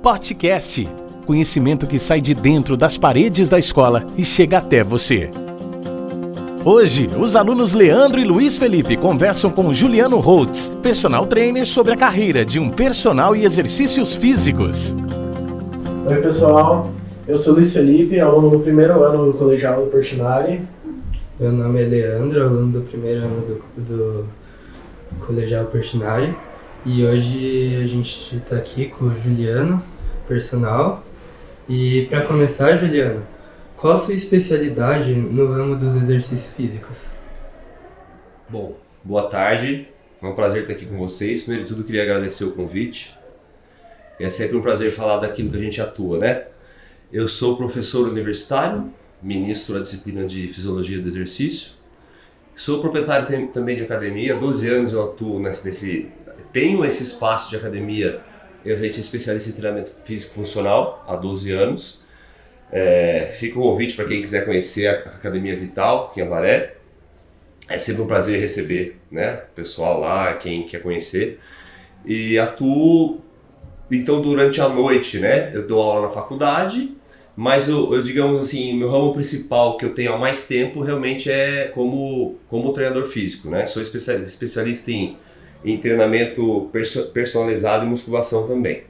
podcast. Conhecimento que sai de dentro das paredes da escola e chega até você. Hoje, os alunos Leandro e Luiz Felipe conversam com Juliano Holtz, personal trainer, sobre a carreira de um personal e exercícios físicos. Oi pessoal, eu sou Luiz Felipe, aluno do primeiro ano do Colegial do Portinari. Meu nome é Leandro, aluno do primeiro ano do Colegial Portinari. E hoje a gente está aqui com o Juliano, personal. E para começar, Juliano, qual a sua especialidade no ramo dos exercícios físicos? Bom, boa tarde, é um prazer estar aqui com vocês. Primeiro de tudo, queria agradecer o convite. É sempre um prazer falar daquilo que a gente atua, né? Eu sou professor universitário, ministro da disciplina de Fisiologia do Exercício. Sou proprietário também de academia, há 12 anos eu atuo tenho esse espaço de academia. Eu sou especialista em treinamento físico-funcional há 12 anos. Fica o convite para quem quiser conhecer a Academia Vital, aqui em Avaré. É sempre um prazer receber, né, o pessoal lá, quem quer conhecer. E atuo, então, durante a noite, né, eu dou aula na faculdade, mas eu digamos assim, meu ramo principal que eu tenho há mais tempo realmente é como treinador físico, né? Sou especialista em treinamento personalizado e musculação também.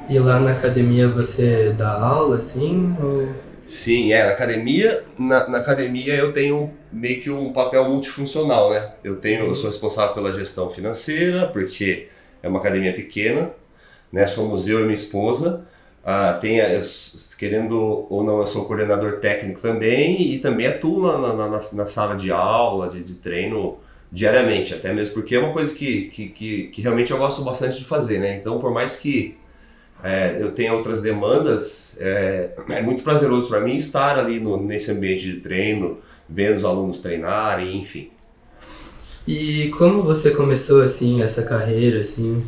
E lá na academia você dá aula, assim? Ou... Sim, na academia. Na academia eu tenho meio que um papel multifuncional, né? Eu sou responsável pela gestão financeira, porque é uma academia pequena, né? Somos eu e minha esposa. Querendo ou não, eu sou coordenador técnico também e também atuo na sala de aula, de treino diariamente, até mesmo porque é uma coisa que realmente eu gosto bastante de fazer, né? Então, por mais que eu tenha outras demandas, é muito prazeroso para mim estar ali nesse ambiente de treino, vendo os alunos treinarem, enfim. E como você começou, assim, essa carreira, assim,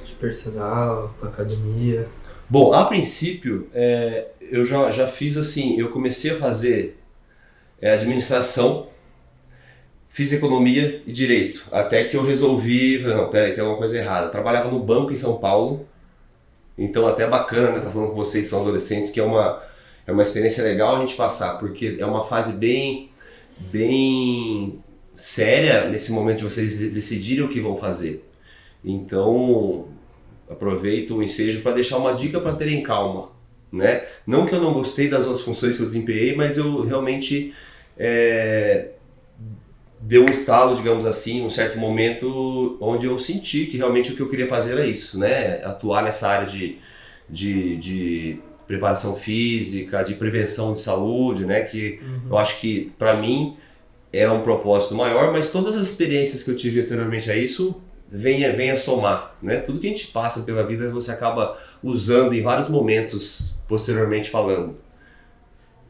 de personal, com academia? Bom, a princípio, eu já fiz assim, eu comecei a fazer administração, fiz economia e direito, até que eu resolvi, falei, não, peraí, tem alguma coisa errada. Eu trabalhava no banco em São Paulo, então até bacana, né, tá falando com vocês que são adolescentes, que é uma experiência legal a gente passar, porque é uma fase bem séria nesse momento de vocês decidirem o que vão fazer. Então, aproveito o ensejo para deixar uma dica para terem calma, né? Não que eu não gostei das outras funções que eu desempenhei, mas eu realmente deu um estalo, digamos assim, num certo momento onde eu senti que realmente o que eu queria fazer era isso, né? Atuar nessa área de preparação física, de prevenção de saúde, né? Que eu acho que para mim é um propósito maior, mas todas as experiências que eu tive anteriormente a isso vem a somar, né? Tudo que a gente passa pela vida você acaba usando em vários momentos, posteriormente falando.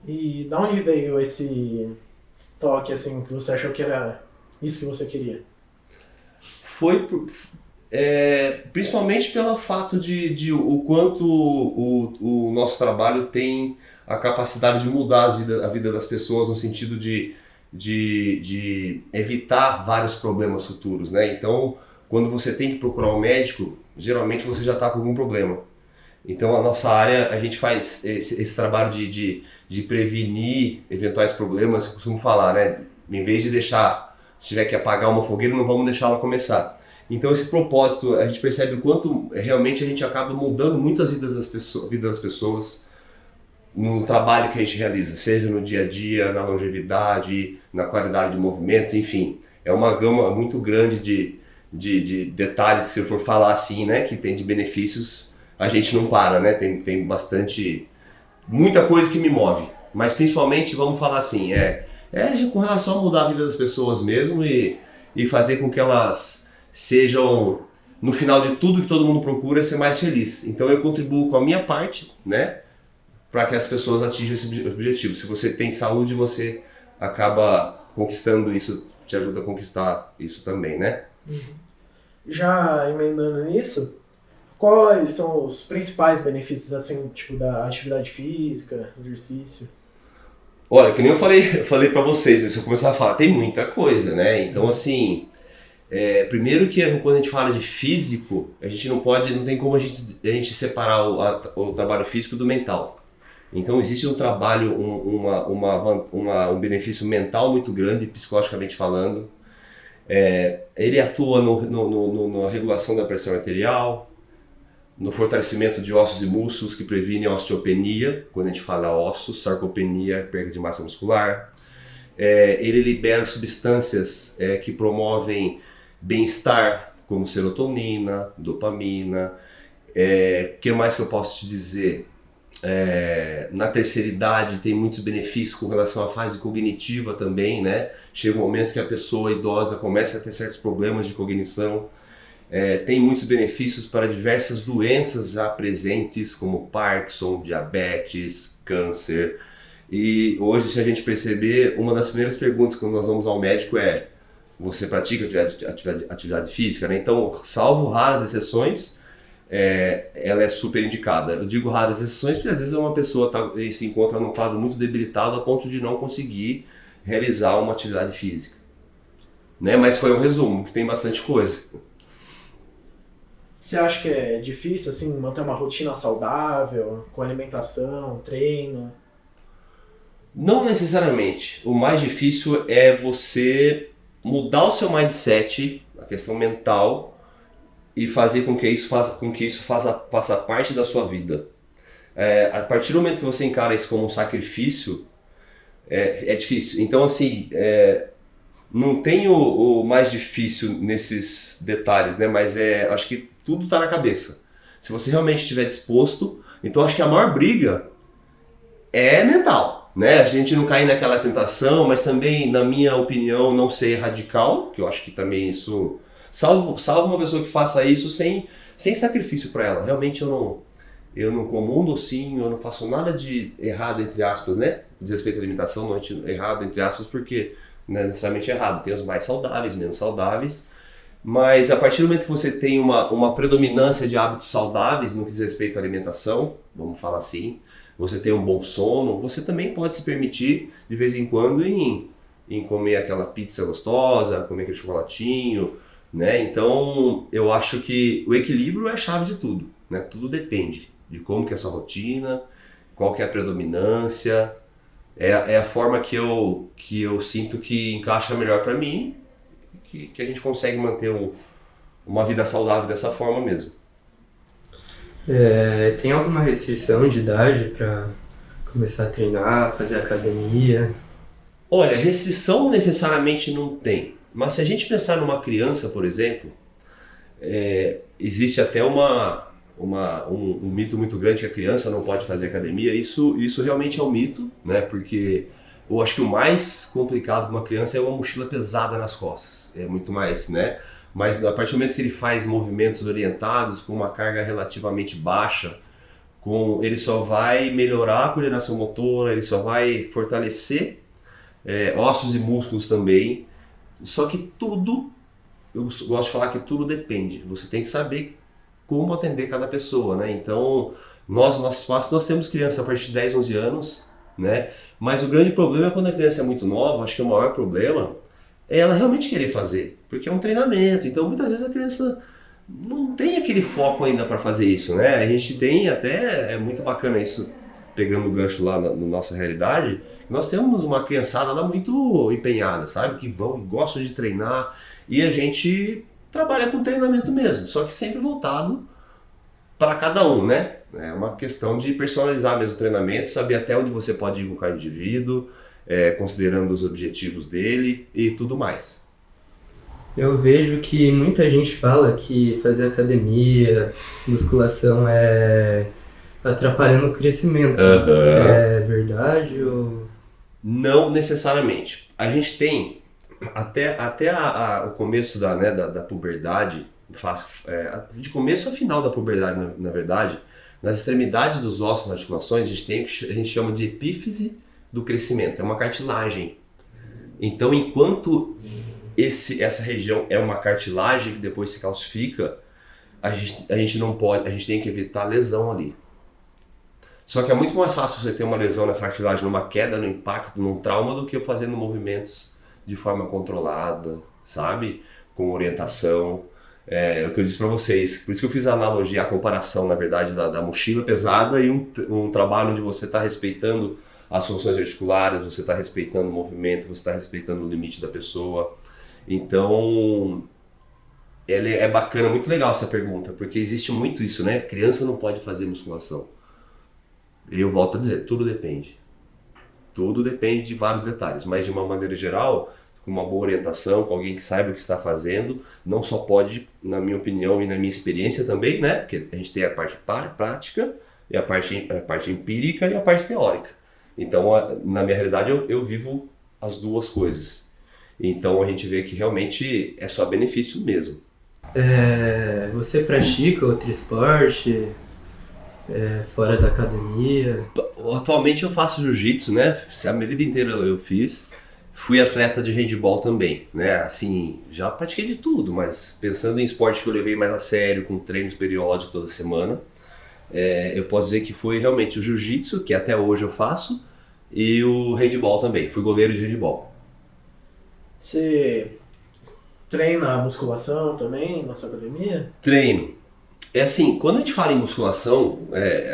E da onde veio esse toque, assim, que você achou que era isso que você queria? Foi principalmente pelo fato de o quanto o nosso trabalho tem a capacidade de mudar a vida das pessoas no sentido de evitar vários problemas futuros, né? Então, quando você tem que procurar um médico, geralmente você já está com algum problema. Então, a nossa área, a gente faz esse trabalho de prevenir eventuais problemas, eu costumo falar, né? Em vez de deixar, se tiver que apagar uma fogueira, não vamos deixar ela começar. Então, esse propósito, a gente percebe o quanto realmente a gente acaba mudando muitas vidas das pessoas no trabalho que a gente realiza, seja no dia a dia, na longevidade, na qualidade de movimentos, enfim. É uma gama muito grande de detalhes, se eu for falar assim, né, que tem de benefícios, a gente não para, né, tem muita coisa que me move, mas principalmente, vamos falar assim, com relação a mudar a vida das pessoas mesmo e fazer com que elas sejam, no final de tudo que todo mundo procura, ser mais feliz. Então eu contribuo com a minha parte, né, para que as pessoas atinjam esse objetivo. Se você tem saúde, você acaba conquistando isso, te ajuda a conquistar isso também, né? Já emendando nisso, quais são os principais benefícios, assim, tipo, da atividade física, exercício? Olha, que nem eu falei para vocês, se eu começar a falar, tem muita coisa, né? Então, assim, Primeiro que quando a gente fala de físico, a gente não tem como a gente separar o trabalho físico do mental. Então existe um trabalho, um benefício mental muito grande, psicologicamente falando. Ele atua na regulação da pressão arterial, no fortalecimento de ossos e músculos que previne a osteopenia, quando a gente fala ossos, sarcopenia, perda de massa muscular. Ele libera substâncias que promovem bem-estar, como serotonina, dopamina. Que mais que eu posso te dizer? Na terceira idade tem muitos benefícios com relação à fase cognitiva também, né? Chega um momento que a pessoa idosa começa a ter certos problemas de cognição. Tem muitos benefícios para diversas doenças já presentes, como Parkinson, diabetes, câncer. E hoje, se a gente perceber, uma das primeiras perguntas quando nós vamos ao médico é: você pratica atividade física? Né? Então, salvo raras exceções, ela é super indicada. Eu digo raras exceções porque às vezes uma pessoa se encontra num quadro muito debilitado a ponto de não conseguir realizar uma atividade física. Né? Mas foi um resumo, que tem bastante coisa. Você acha que é difícil assim, manter uma rotina saudável, com alimentação, treino? Não necessariamente. O mais difícil é você mudar o seu mindset, a questão mental, e fazer com que isso faça parte da sua vida. A partir do momento que você encara isso como um sacrifício, é difícil. Então, assim, não tem o mais difícil nesses detalhes, né? Mas acho que tudo está na cabeça. Se você realmente estiver disposto, então acho que a maior briga é mental, né? A gente não cair naquela tentação, mas também, na minha opinião, não ser radical, que eu acho que também isso... Salvo uma pessoa que faça isso sem sacrifício para ela. Realmente eu não comundo sim, eu não faço nada de errado, entre aspas, né? Diz respeito à alimentação, não é errado, entre aspas, porque não é necessariamente errado. Tem os mais saudáveis, menos saudáveis. Mas a partir do momento que você tem uma predominância de hábitos saudáveis no que diz respeito à alimentação, vamos falar assim, você tem um bom sono, você também pode se permitir de vez em quando em comer aquela pizza gostosa, comer aquele chocolatinho, né? Então eu acho que o equilíbrio é a chave de tudo, né? Tudo depende de como que é a sua rotina, qual que é a predominância, é a forma que eu sinto que encaixa melhor para mim, que a gente consegue manter uma vida saudável dessa forma mesmo. Tem alguma restrição de idade para começar a treinar, fazer academia? Olha, restrição necessariamente não tem, mas se a gente pensar numa criança, por exemplo, existe até um mito muito grande que a criança não pode fazer academia. Isso realmente é um mito, né? Porque eu acho que o mais complicado para uma criança é uma mochila pesada nas costas, é muito mais, né? Mas a partir do momento que ele faz movimentos orientados com uma carga relativamente baixa, ele só vai melhorar a coordenação motora, ele só vai fortalecer ossos e músculos também. Só que tudo, eu gosto de falar que tudo depende. Você tem que saber como atender cada pessoa, né? Então, no nosso espaço, nós temos crianças a partir de 10, 11 anos, né? Mas o grande problema é quando a criança é muito nova. Acho que o maior problema é ela realmente querer fazer, porque é um treinamento. Então, muitas vezes a criança não tem aquele foco ainda para fazer isso, né? A gente tem até, é muito bacana isso, pegando o gancho lá na nossa realidade, nós temos uma criançada lá muito empenhada, sabe? Que vão e gostam de treinar, e a gente trabalha com treinamento mesmo, só que sempre voltado para cada um, né? É uma questão de personalizar mesmo o treinamento, saber até onde você pode ir com cada indivíduo, considerando os objetivos dele e tudo mais. Eu vejo que muita gente fala que fazer academia, musculação atrapalhando o crescimento. É verdade ou... Não necessariamente. A gente tem, até o começo da puberdade, de começo a final da puberdade, na verdade, nas extremidades dos ossos, nas articulações, a gente tem o que a gente chama de epífise do crescimento, é uma cartilagem. Então, enquanto essa região é uma cartilagem que depois se calcifica, a gente não pode, a gente tem que evitar lesão ali. Só que é muito mais fácil você ter uma lesão nessa cartilagem, numa queda, no impacto, num trauma, do que fazendo movimentos de forma controlada, sabe? com orientação. É o que eu disse para vocês, por isso que eu fiz a analogia, a comparação, na verdade, da mochila pesada e um trabalho onde você está respeitando as funções articulares, você está respeitando o movimento, você está respeitando o limite da pessoa. Então, é bacana, muito legal essa pergunta, porque existe muito isso, né? Criança não pode fazer musculação. Eu volto a dizer, tudo depende. Tudo depende de vários detalhes, mas de uma maneira geral, com uma boa orientação, com alguém que saiba o que está fazendo, não só pode, na minha opinião e na minha experiência também, né? Porque a gente tem a parte prática, e a parte empírica e a parte teórica. Então, na minha realidade, eu vivo as duas coisas. Então, a gente vê que realmente é só benefício mesmo. Você pratica outro esporte fora da academia? Atualmente eu faço jiu-jitsu, né? A minha vida inteira eu fiz. Fui atleta de handebol também, né? Assim, já pratiquei de tudo, mas pensando em esporte que eu levei mais a sério, com treinos periódicos toda semana, eu posso dizer que foi realmente o jiu-jitsu, que até hoje eu faço, e o handebol também. Fui goleiro de handebol. Você treina musculação também na sua academia? Treino. É assim, quando a gente fala em musculação,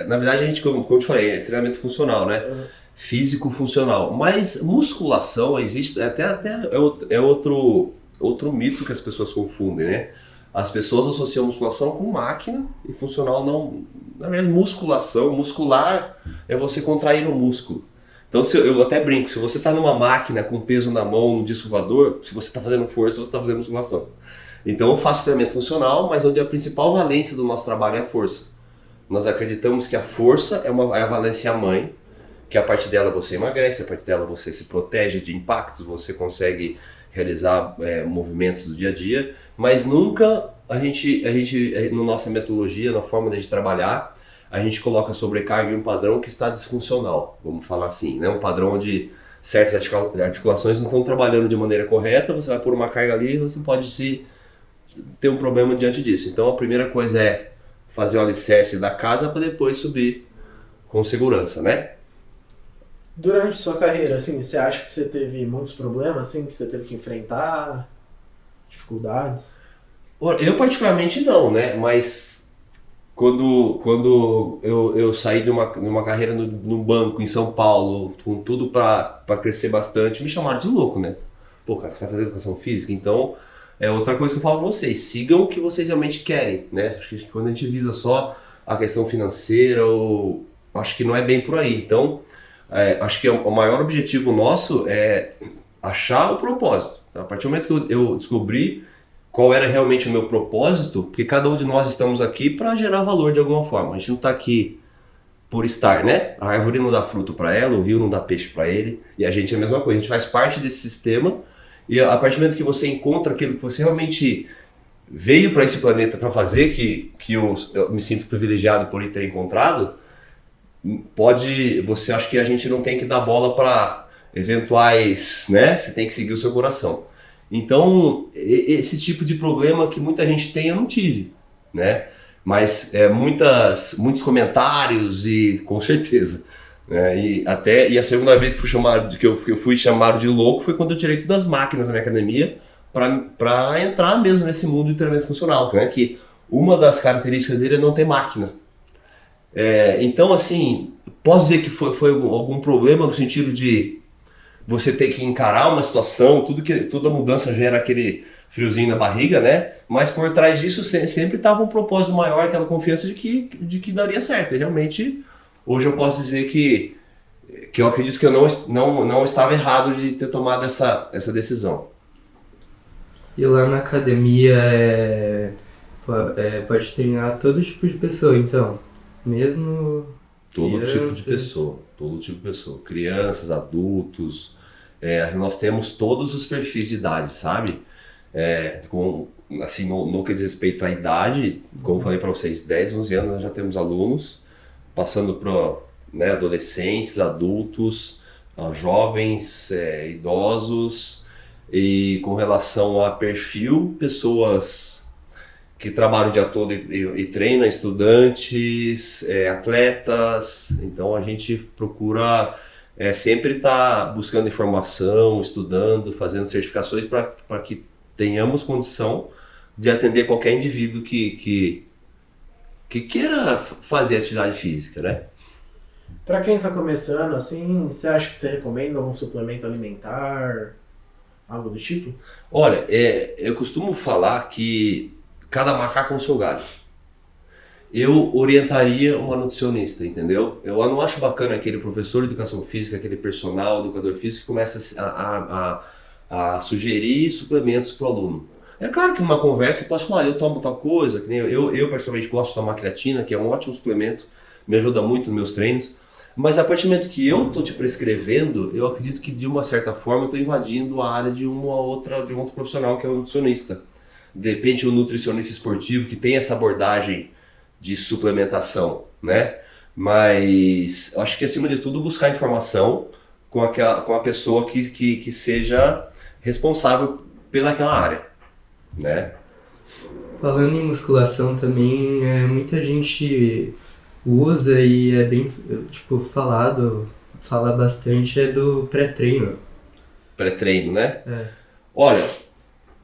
na verdade a gente, como eu te falei, é treinamento funcional, né? Físico funcional. Mas musculação existe, é outro mito que as pessoas confundem, né? As pessoas associam musculação com máquina e funcional não. Na verdade, muscular é você contrair o músculo. Então eu até brinco, se você está numa máquina com peso na mão, no disco voador, se você está fazendo força, você está fazendo musculação. Então eu faço treinamento funcional, mas onde a principal valência do nosso trabalho é a força. Nós acreditamos que a força é a valência mãe, que a partir dela você emagrece, a partir dela você se protege de impactos, você consegue realizar movimentos do dia a dia, mas nunca a gente, na nossa metodologia, na forma de a gente trabalhar, a gente coloca sobrecarga em um padrão que está disfuncional, vamos falar assim, né? Um padrão onde certas articulações não estão trabalhando de maneira correta, você vai pôr uma carga ali e você pode ter um problema diante disso. Então a primeira coisa é fazer o alicerce da casa para depois subir com segurança, né? Durante sua carreira, assim, você acha que você teve muitos problemas, assim, que você teve que enfrentar, dificuldades? Eu particularmente não, né? Mas quando eu saí de uma carreira no banco em São Paulo, com tudo para crescer bastante, me chamaram de louco, né? Pô, cara, você vai fazer educação física? Então, é outra coisa que eu falo pra vocês, sigam o que vocês realmente querem, né? Acho que quando a gente visa só a questão financeira, acho que não é bem por aí. Então, acho que o maior objetivo nosso é achar o propósito. A partir do momento que eu descobri qual era realmente o meu propósito, porque cada um de nós estamos aqui para gerar valor de alguma forma. A gente não está aqui por estar, né? A árvore não dá fruto para ela, o rio não dá peixe para ele, e a gente é a mesma coisa. A gente faz parte desse sistema, e a partir do momento que você encontra aquilo que você realmente veio para esse planeta para fazer, que eu me sinto privilegiado por ter encontrado, você acha que a gente não tem que dar bola para eventuais, né? Você tem que seguir o seu coração. Então, esse tipo de problema que muita gente tem, eu não tive, né? Mas muitos comentários e com certeza, né? E a segunda vez que eu fui chamado de louco foi quando eu tirei todas as máquinas da minha academia para entrar mesmo nesse mundo de treinamento funcional, né? Que uma das características dele é não ter máquina. Então, assim, posso dizer que foi algum problema no sentido de você ter que encarar uma situação, toda mudança gera aquele friozinho na barriga, né? Mas por trás disso sempre estava um propósito maior, aquela confiança de que daria certo. E realmente, hoje eu posso dizer que eu acredito que eu não estava errado de ter tomado essa decisão. E lá na academia pode treinar todo tipo de pessoa, então? Mesmo Todo crianças... tipo de pessoa. Crianças, adultos. Nós temos todos os perfis de idade, sabe? Assim, no que diz respeito à idade, como eu falei para vocês, 10, 11 anos nós já temos alunos, passando para adolescentes, adultos, jovens, idosos, e com relação a perfil, pessoas que trabalham o dia todo e treinam, estudantes, atletas. Então a gente procura sempre estar buscando informação, estudando, fazendo certificações para que tenhamos condição de atender qualquer indivíduo que queira fazer atividade física, né? Pra quem tá começando, assim, você acha que você recomenda algum suplemento alimentar, algo do tipo? Olha, eu costumo falar que cada macaco é um seu galho. Eu orientaria uma nutricionista, entendeu? Eu não acho bacana aquele professor de educação física, aquele personal, educador físico que começa a sugerir suplementos para o aluno. É claro que numa conversa eu posso falar, eu tomo tal coisa, que nem eu particularmente gosto de tomar creatina, que é um ótimo suplemento, me ajuda muito nos meus treinos, mas a partir do momento que eu estou te prescrevendo, eu acredito que de uma certa forma eu estou invadindo a área de um outro profissional que é o nutricionista. De repente o nutricionista esportivo que tem essa abordagem de suplementação, né? Mas eu acho que acima de tudo buscar informação com a pessoa que seja responsável pelaquela área, né? Falando em musculação também, muita gente usa e é bem, tipo, fala bastante do pré-treino. Pré-treino, né? É. Olha,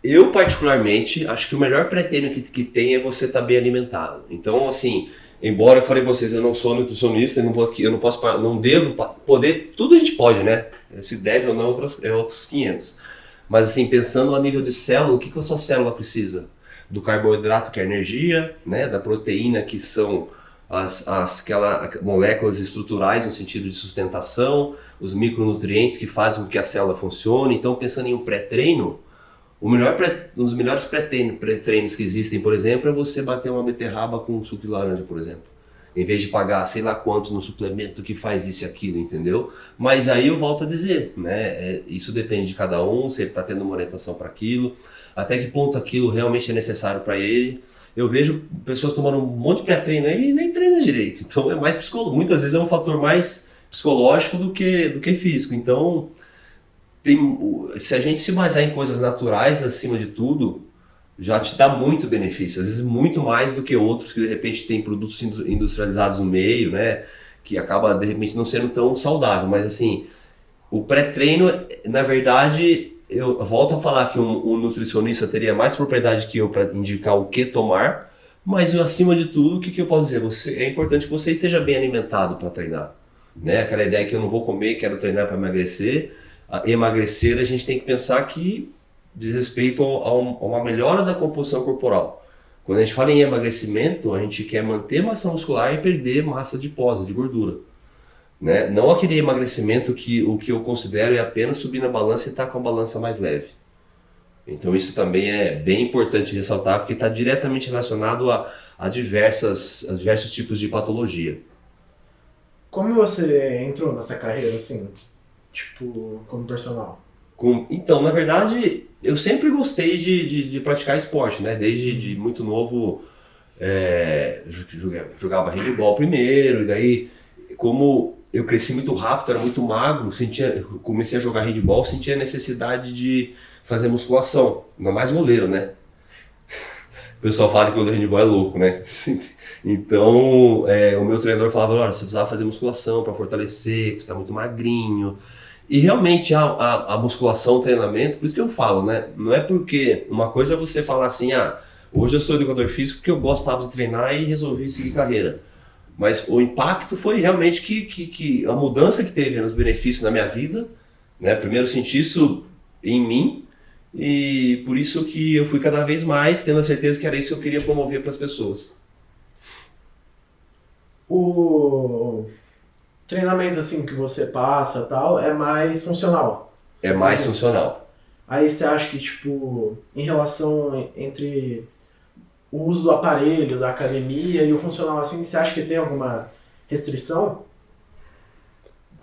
eu particularmente acho que o melhor pré-treino que tem é você estar bem alimentado. Então, assim, embora eu falei pra vocês, eu não sou nutricionista, eu não posso, não devo poder, tudo a gente pode, né? Se deve ou não é outros 500. Mas assim, pensando a nível de célula, o que a sua célula precisa? Do carboidrato, que é energia, né? Da proteína, que são aquelas moléculas estruturais no sentido de sustentação, os micronutrientes que fazem com que a célula funcione. Então, pensando em um pré-treino, um dos melhores pré-treinos que existem, por exemplo, é você bater uma beterraba com um suco de laranja, por exemplo. Em vez de pagar sei lá quanto no suplemento que faz isso e aquilo, entendeu? Mas aí eu volto a dizer, né? Isso depende de cada um, se ele está tendo uma orientação para aquilo, até que ponto aquilo realmente é necessário para ele. Eu vejo pessoas tomando um monte de pré-treino aí e nem treina direito. Então é mais psicológico. Muitas vezes é um fator mais psicológico do que físico. Então, se a gente se basear em coisas naturais acima de tudo, já te dá muito benefício. Às vezes muito mais do que outros que de repente tem produtos industrializados no meio, né? Que acaba de repente não sendo tão saudável. Mas assim, o pré-treino, na verdade... Eu volto a falar que um nutricionista teria mais propriedade que eu para indicar o que tomar, mas acima de tudo, o que eu posso dizer? É importante que você esteja bem alimentado para treinar. Né? Aquela ideia que eu não vou comer, quero treinar para emagrecer. Emagrecer, a gente tem que pensar que diz respeito a uma melhora da composição corporal. Quando a gente fala em emagrecimento, a gente quer manter massa muscular e perder massa adiposa, de gordura. Né? Não aquele emagrecimento que o que eu considero é apenas subir na balança e estar com a balança mais leve. Então isso também é bem importante ressaltar, porque está diretamente relacionado a diversos tipos de patologia. Como você entrou nessa carreira, assim, tipo, como personal? Então, na verdade, eu sempre gostei de praticar esporte, né? Desde muito novo, jogava handebol primeiro, e daí, como eu cresci muito rápido, era muito magro, comecei a jogar handebol, sentia a necessidade de fazer musculação, ainda mais goleiro, né? O pessoal fala que o goleiro de handebol é louco, né? Então, o meu treinador falava, olha, você precisava fazer musculação para fortalecer, porque você está muito magrinho. E realmente a musculação, o treinamento, por isso que eu falo, né? Não é porque uma coisa é você falar assim, hoje eu sou educador físico porque eu gostava de treinar e resolvi seguir carreira. Mas o impacto foi realmente que a mudança que teve nos benefícios na minha vida, né? Primeiro eu senti isso em mim e por isso que eu fui cada vez mais tendo a certeza que era isso que eu queria promover para as pessoas. O treinamento assim que você passa tal é mais funcional? É mais funcional. Aí você acha que, tipo, em relação entre o uso do aparelho, da academia e o funcional assim, você acha que tem alguma restrição?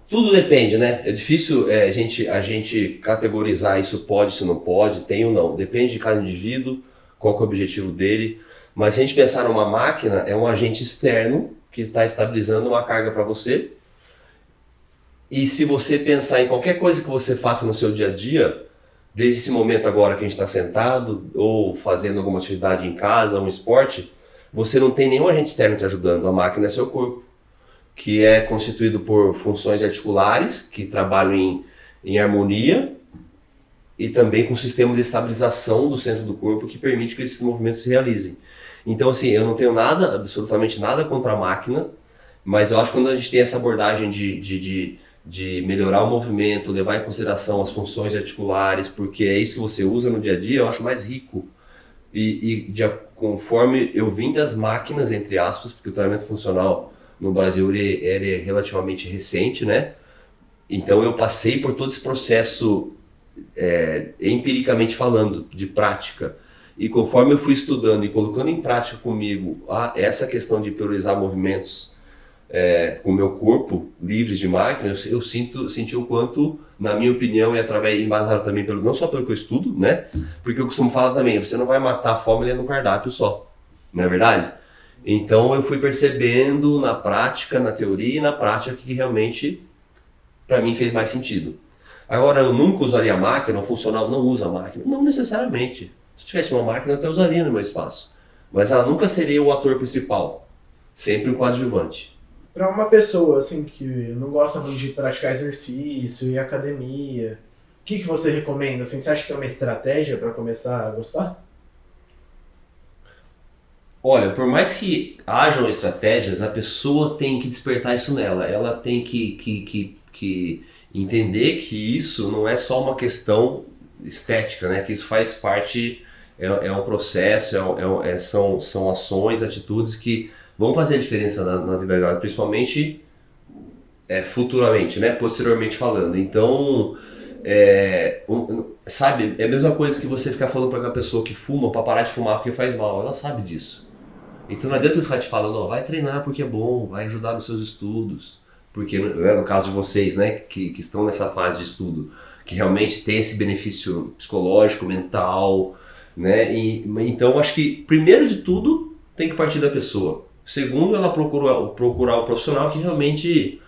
Tudo depende, né? É difícil a gente categorizar isso pode, se não pode, tem ou não. Depende de cada indivíduo, qual que é o objetivo dele. Mas se a gente pensar numa máquina, é um agente externo que está estabilizando uma carga para você. E se você pensar em qualquer coisa que você faça no seu dia a dia, desde esse momento agora que a gente está sentado ou fazendo alguma atividade em casa, um esporte, você não tem nenhum agente externo te ajudando, a máquina é seu corpo, que é constituído por funções articulares que trabalham em harmonia e também com um sistema de estabilização do centro do corpo que permite que esses movimentos se realizem. Então, assim, eu não tenho nada, absolutamente nada contra a máquina, mas eu acho que quando a gente tem essa abordagem de melhorar o movimento, levar em consideração as funções articulares, porque é isso que você usa no dia a dia, eu acho mais rico. Conforme eu vim das máquinas, entre aspas, porque o treinamento funcional no Brasil ele é relativamente recente, né? Então eu passei por todo esse processo, empiricamente falando, de prática. E conforme eu fui estudando e colocando em prática comigo essa questão de priorizar movimentos com o meu corpo, livres de máquina, eu senti o quanto, na minha opinião, e embasado também não só pelo que eu estudo, né? Porque eu costumo falar também, você não vai matar a fome lendo um cardápio só, não é verdade? Então eu fui percebendo na prática, na teoria e na prática que realmente, para mim, fez mais sentido. Agora, eu nunca usaria a máquina, o funcional não usa a máquina, não necessariamente. Se tivesse uma máquina, eu até usaria no meu espaço. Mas ela nunca seria o ator principal, sempre um coadjuvante. Para uma pessoa assim que não gosta muito de praticar exercício e academia, o que você recomenda? Assim, você acha que tem uma estratégia para começar a gostar? Olha, por mais que hajam estratégias, a pessoa tem que despertar isso nela. Ela tem que entender que isso não é só uma questão estética, né? Que isso faz parte, é um processo, são ações, atitudes que vão fazer a diferença na vida dela, principalmente futuramente, né? Posteriormente falando. Então, sabe, é a mesma coisa que você ficar falando para aquela pessoa que fuma para parar de fumar porque faz mal, ela sabe disso. Então não adianta eu ficar te falando, vai treinar porque é bom, vai ajudar nos seus estudos, porque no caso de vocês, né, que estão nessa fase de estudo, que realmente tem esse benefício psicológico, mental, né? Então acho que primeiro de tudo tem que partir da pessoa. Segundo, ela procurar o profissional que realmente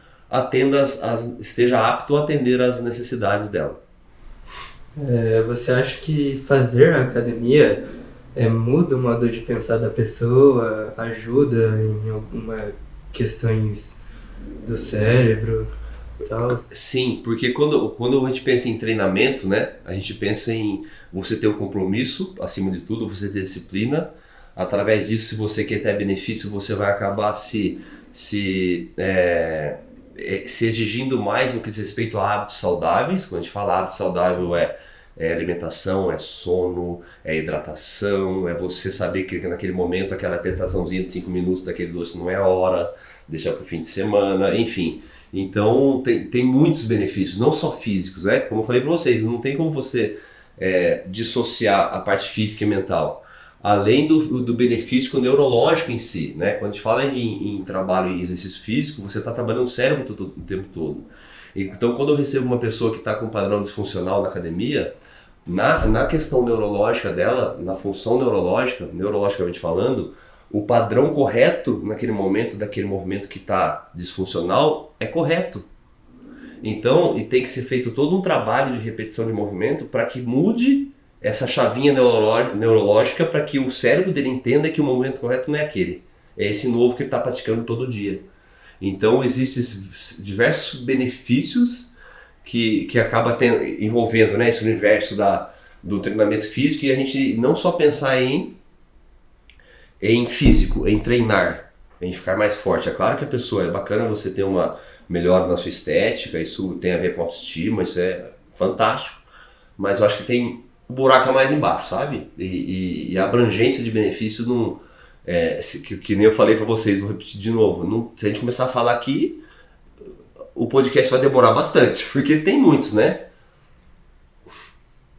esteja apto a atender às necessidades dela. Você acha que fazer a academia muda o modo de pensar da pessoa, ajuda em algumas questões do cérebro e tal? Sim, porque quando a gente pensa em treinamento, né, a gente pensa em você ter um compromisso, acima de tudo, você ter disciplina. Através disso, se você quer ter benefício, você vai acabar se exigindo mais no que diz respeito a hábitos saudáveis. Quando a gente fala hábito saudável, é alimentação, é sono, é hidratação, é você saber que naquele momento aquela tentaçãozinha de 5 minutos daquele doce não é a hora, deixar para o fim de semana, enfim. Então tem muitos benefícios, não só físicos, né? Como eu falei para vocês, não tem como você dissociar a parte física e mental. Além do benefício neurológico em si, né? Quando a gente fala em trabalho em exercício físico, você está trabalhando o cérebro o tempo todo. Então, quando eu recebo uma pessoa que está com um padrão disfuncional na academia, na questão neurológica dela, na função neurologicamente falando, o padrão correto naquele momento, daquele movimento que está disfuncional, é correto. Então, e tem que ser feito todo um trabalho de repetição de movimento para que mude essa chavinha neurológica para que o cérebro dele entenda que o movimento correto não é aquele. É esse novo que ele está praticando todo dia. Então existem diversos benefícios que acaba envolvendo, né, esse universo do treinamento físico, e a gente não só pensar em físico, em treinar, em ficar mais forte. É claro que a pessoa, é bacana você ter uma melhora na sua estética, isso tem a ver com autoestima, isso é fantástico, mas eu acho que tem o buraco mais embaixo, sabe? E a abrangência de benefícios não... que nem eu falei para vocês, vou repetir de novo, se a gente começar a falar aqui, o podcast vai demorar bastante, porque tem muitos, né?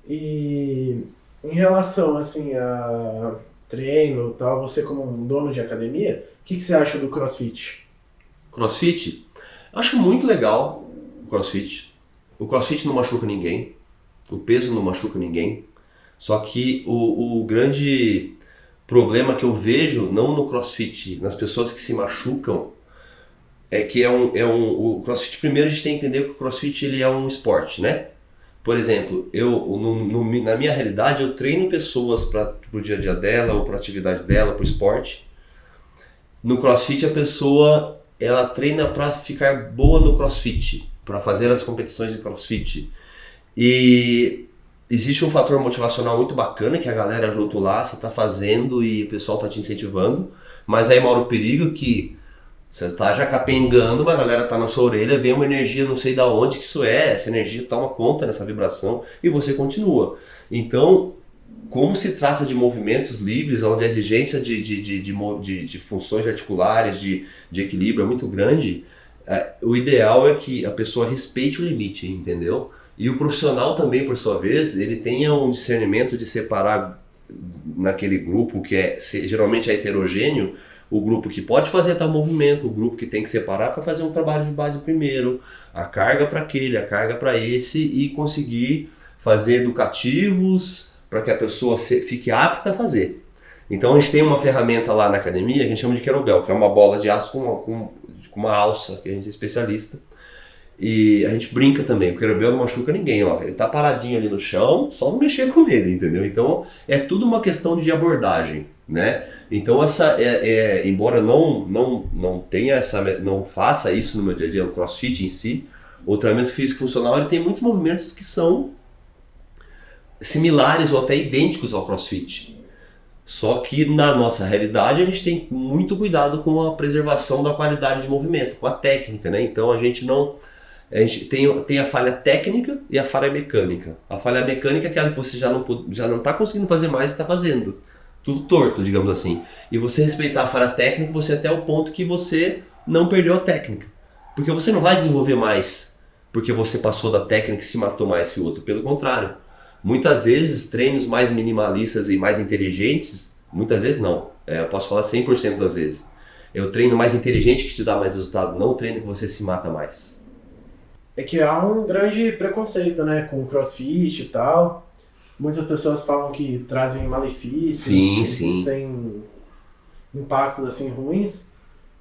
E em relação assim a treino e tal, você como um dono de academia, o que você acha do CrossFit? CrossFit? Eu acho muito legal o CrossFit. O CrossFit não machuca ninguém, o peso não machuca ninguém, só que o grande problema que eu vejo, não no CrossFit, nas pessoas que se machucam, é que o CrossFit, primeiro a gente tem que entender que o CrossFit ele é um esporte, né? Por exemplo, na minha realidade eu treino pessoas para o dia a dia dela, ou para a atividade dela, para o esporte. No CrossFit a pessoa ela treina para ficar boa no CrossFit, para fazer as competições de CrossFit. E existe um fator motivacional muito bacana, que a galera junto lá, você tá fazendo e o pessoal tá te incentivando, mas aí mora o perigo que você tá já capengando, mas a galera tá na sua orelha, vem uma energia, não sei da onde que isso é, essa energia toma conta dessa vibração e você continua. Então, como se trata de movimentos livres, onde a exigência de funções articulares, de equilíbrio é muito grande, o ideal é que a pessoa respeite o limite, entendeu? E o profissional também, por sua vez, ele tenha um discernimento de separar naquele grupo que geralmente é heterogêneo, o grupo que pode fazer tal movimento, o grupo que tem que separar para fazer um trabalho de base primeiro, a carga para aquele, a carga para esse, e conseguir fazer educativos para que a pessoa fique apta a fazer. Então a gente tem uma ferramenta lá na academia que a gente chama de kettlebell, que é uma bola de aço com uma alça, que a gente é especialista. E a gente brinca também, o kettlebell não machuca ninguém, ó. Ele tá paradinho ali no chão, só não mexer com ele, entendeu? Então é tudo uma questão de abordagem, né? Então embora não tenha não faça isso no meu dia a dia, o CrossFit em si, o treinamento físico funcional ele tem muitos movimentos que são similares ou até idênticos ao CrossFit. Só que na nossa realidade a gente tem muito cuidado com a preservação da qualidade de movimento, com a técnica, né? Então a gente tem a falha técnica e a falha mecânica. A falha mecânica é aquela que você já não está conseguindo fazer mais e está fazendo. Tudo torto, digamos assim. E você respeitar a falha técnica, você até o ponto que você não perdeu a técnica. Porque você não vai desenvolver mais porque você passou da técnica e se matou mais que o outro. Pelo contrário. Muitas vezes, treinos mais minimalistas e mais inteligentes, muitas vezes não. Eu posso falar 100% das vezes. É o treino mais inteligente que te dá mais resultado, não o treino que você se mata mais. É que há um grande preconceito, né, com o CrossFit e tal. Muitas pessoas falam que trazem malefícios, sem impactos assim ruins,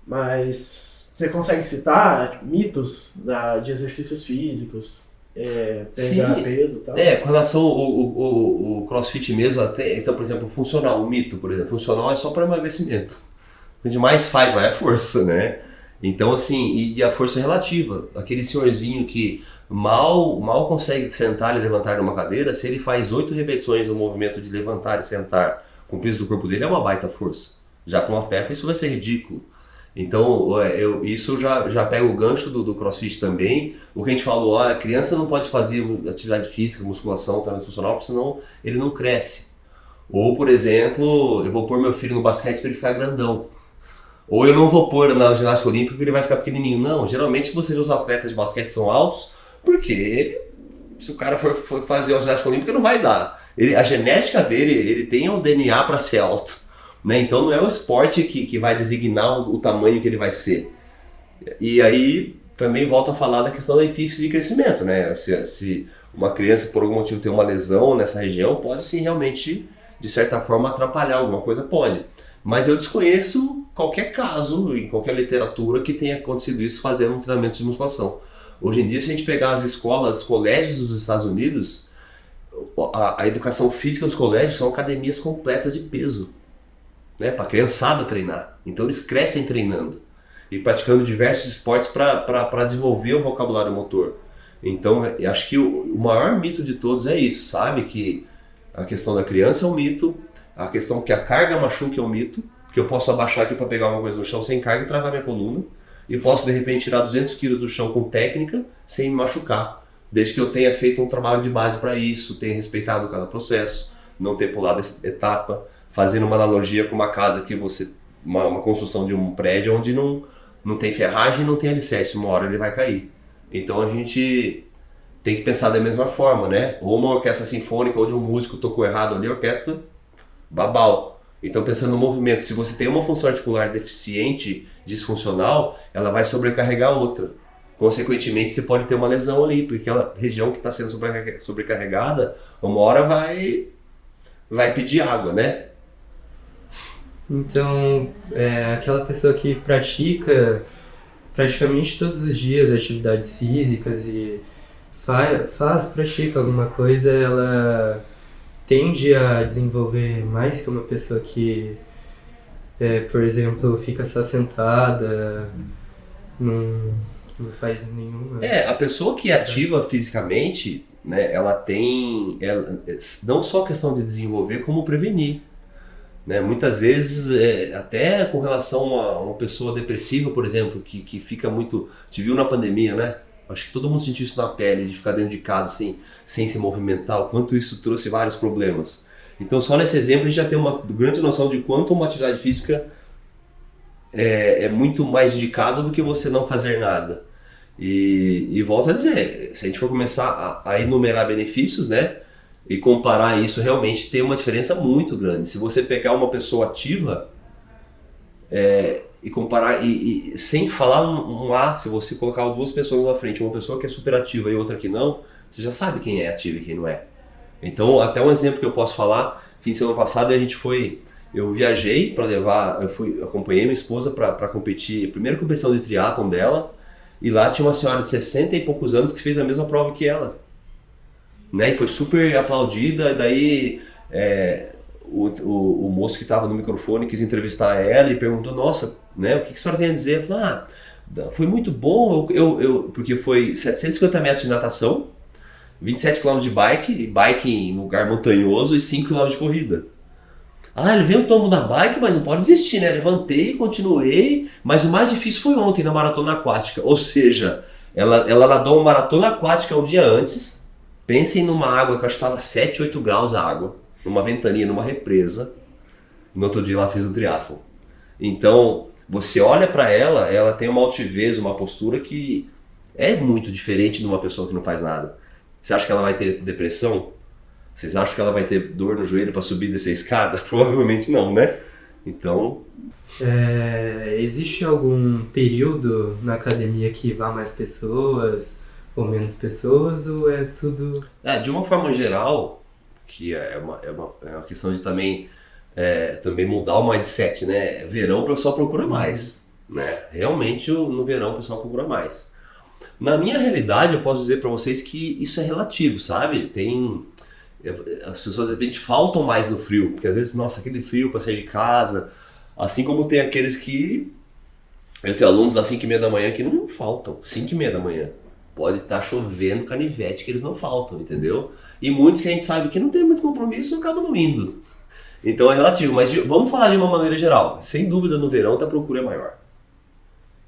mas você consegue citar mitos de exercícios físicos, pegar peso e tal? Com relação ao CrossFit mesmo, até, então, por exemplo, funcional, o mito, por exemplo, funcional é só para emagrecimento. O que a gente mais faz lá é força, né? Então, assim, e a força relativa. Aquele senhorzinho que mal consegue sentar e levantar numa cadeira, se ele faz 8 repetições do movimento de levantar e sentar com o peso do corpo dele, é uma baita força. Já para um atleta isso vai ser ridículo. Então, isso já pega o gancho do CrossFit também. O que a gente falou, a criança não pode fazer atividade física, musculação, treinamento funcional, porque senão ele não cresce. Ou, por exemplo, eu vou pôr meu filho no basquete para ele ficar grandão. Ou eu não vou pôr na ginástica olímpica porque ele vai ficar pequenininho. Não, geralmente você vê os atletas de basquete são altos porque se o cara for fazer a ginástica olímpica não vai dar. A genética dele, ele tem o DNA para ser alto. Né? Então não é o esporte que vai designar o tamanho que ele vai ser. E aí também volto a falar da questão da epífise de crescimento. Né? Se uma criança por algum motivo tem uma lesão nessa região, pode sim realmente, de certa forma, atrapalhar alguma coisa, pode. Mas eu desconheço qualquer caso, em qualquer literatura, que tenha acontecido isso fazendo um treinamento de musculação. Hoje em dia, se a gente pegar as escolas, colégios dos Estados Unidos, a educação física dos colégios são academias completas de peso, né, para a criançada treinar. Então eles crescem treinando e praticando diversos esportes para desenvolver o vocabulário motor. Então eu acho que o maior mito de todos é isso, sabe? Que a questão da criança é um mito, a questão que a carga machuca é um mito, porque eu posso abaixar aqui para pegar uma coisa no chão sem carga e travar minha coluna, e posso de repente tirar 200 kg do chão com técnica sem me machucar, desde que eu tenha feito um trabalho de base para isso, tenha respeitado cada processo, não ter pulado etapa, fazendo uma analogia com uma casa que uma construção de um prédio onde não tem ferragem, não tem alicerce, uma hora ele vai cair. Então a gente tem que pensar da mesma forma, né? Ou uma orquestra sinfônica, onde um músico tocou errado ali, a orquestra babau. Então pensando no movimento, se você tem uma função articular deficiente, disfuncional, ela vai sobrecarregar outra. Consequentemente, você pode ter uma lesão ali, porque aquela região que está sendo sobrecarregada, uma hora vai pedir água, né? Então, aquela pessoa que pratica praticamente todos os dias atividades físicas e pratica alguma coisa, ela tende a desenvolver mais que uma pessoa que, por exemplo, fica só sentada, não não faz nenhuma... A pessoa que é ativa fisicamente, né, ela tem não só questão de desenvolver, como prevenir. Né? Muitas vezes, até com relação a uma pessoa depressiva, por exemplo, que fica muito... Te viu na pandemia, né? Acho que todo mundo sentiu isso na pele, de ficar dentro de casa sem se movimentar, o quanto isso trouxe vários problemas. Então, só nesse exemplo, a gente já tem uma grande noção de quanto uma atividade física é muito mais indicado do que você não fazer nada. E volto a dizer, se a gente for começar a enumerar benefícios, né, e comparar isso, realmente tem uma diferença muito grande. Se você pegar uma pessoa ativa e comparar, e sem falar se você colocar duas pessoas na frente, uma pessoa que é super ativa e outra que não, você já sabe quem é ativo e quem não é. Então, até um exemplo que eu posso falar, fim de semana passado eu viajei para acompanhei minha esposa para competir, a primeira competição de triatlon dela, e lá tinha uma senhora de 60 e poucos anos que fez a mesma prova que ela. Né? E foi super aplaudida, daí o moço que estava no microfone quis entrevistar ela e perguntou, nossa, né, o que a senhora tem a dizer? Eu falei, foi muito bom, porque foi 750 metros de natação, 27 km de bike em lugar montanhoso e 5 km de corrida. Ele veio o tombo da bike, mas não pode desistir, né? Levantei, continuei, mas o mais difícil foi ontem na maratona aquática. Ou seja, ela nadou uma maratona aquática um dia antes. Pensem numa água que eu acho que estava 7, 8 graus a água, numa ventania, numa represa. No outro dia ela fez o triatlon. Então, você olha para ela tem uma altivez, uma postura que é muito diferente de uma pessoa que não faz nada. Você acha que ela vai ter depressão? Vocês acham que ela vai ter dor no joelho para subir e descer a escada? Provavelmente não, né? Então... existe algum período na academia que vá mais pessoas ou menos pessoas, ou é tudo... de uma forma geral, que é uma questão de também mudar o mindset, né? Verão o pessoal procura mais, né? Realmente no verão o pessoal procura mais. Na minha realidade, eu posso dizer para vocês que isso é relativo, sabe? As pessoas de repente faltam mais no frio, porque às vezes, nossa, aquele frio para sair de casa, assim como tem aqueles que... Eu tenho alunos às 5h30 da manhã que não faltam, 5h30 da manhã. Pode estar chovendo canivete que eles não faltam, entendeu? E muitos que a gente sabe que não tem muito compromisso acabam não indo. Então é relativo, mas vamos falar de uma maneira geral. Sem dúvida no verão a procura é maior.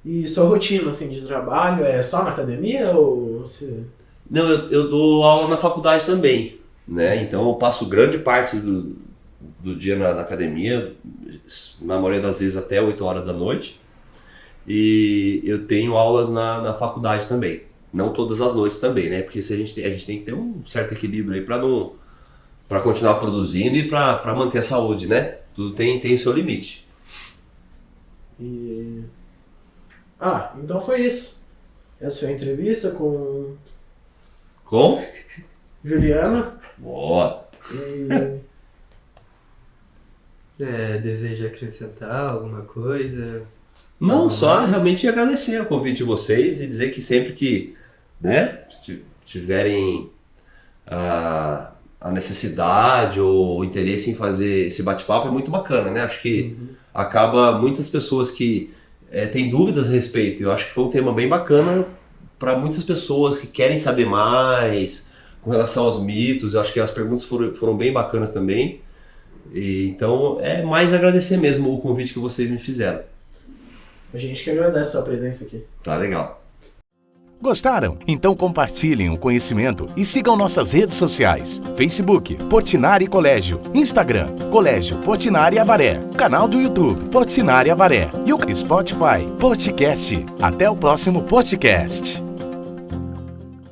E sua rotina assim, de trabalho é só na academia ou você... Não, eu dou aula na faculdade também. Né? Então eu passo grande parte do dia na academia, na maioria das vezes até 8 horas da noite, e eu tenho aulas na faculdade também, não todas as noites também, né? Porque a gente tem que ter um certo equilíbrio aí para continuar produzindo e para manter a saúde, né? Tudo tem o seu limite. Então foi isso. Essa foi a entrevista com Juliano. Boa! Deseja acrescentar alguma coisa? Não, só realmente agradecer o convite de vocês e dizer que sempre que, né, tiverem a necessidade ou o interesse em fazer esse bate-papo é muito bacana, né? Acho que acaba muitas pessoas que têm dúvidas a respeito. Eu acho que foi um tema bem bacana para muitas pessoas que querem saber mais com relação aos mitos. Eu acho que as perguntas foram bem bacanas também. Então é mais agradecer mesmo o convite que vocês me fizeram. A gente que agradece a sua presença aqui. Tá legal. Gostaram? Então compartilhem o conhecimento e sigam nossas redes sociais. Facebook, Portinari Colégio. Instagram, Colégio Portinari Avaré. Canal do YouTube, Portinari Avaré. E o Spotify, Podcast. Até o próximo podcast.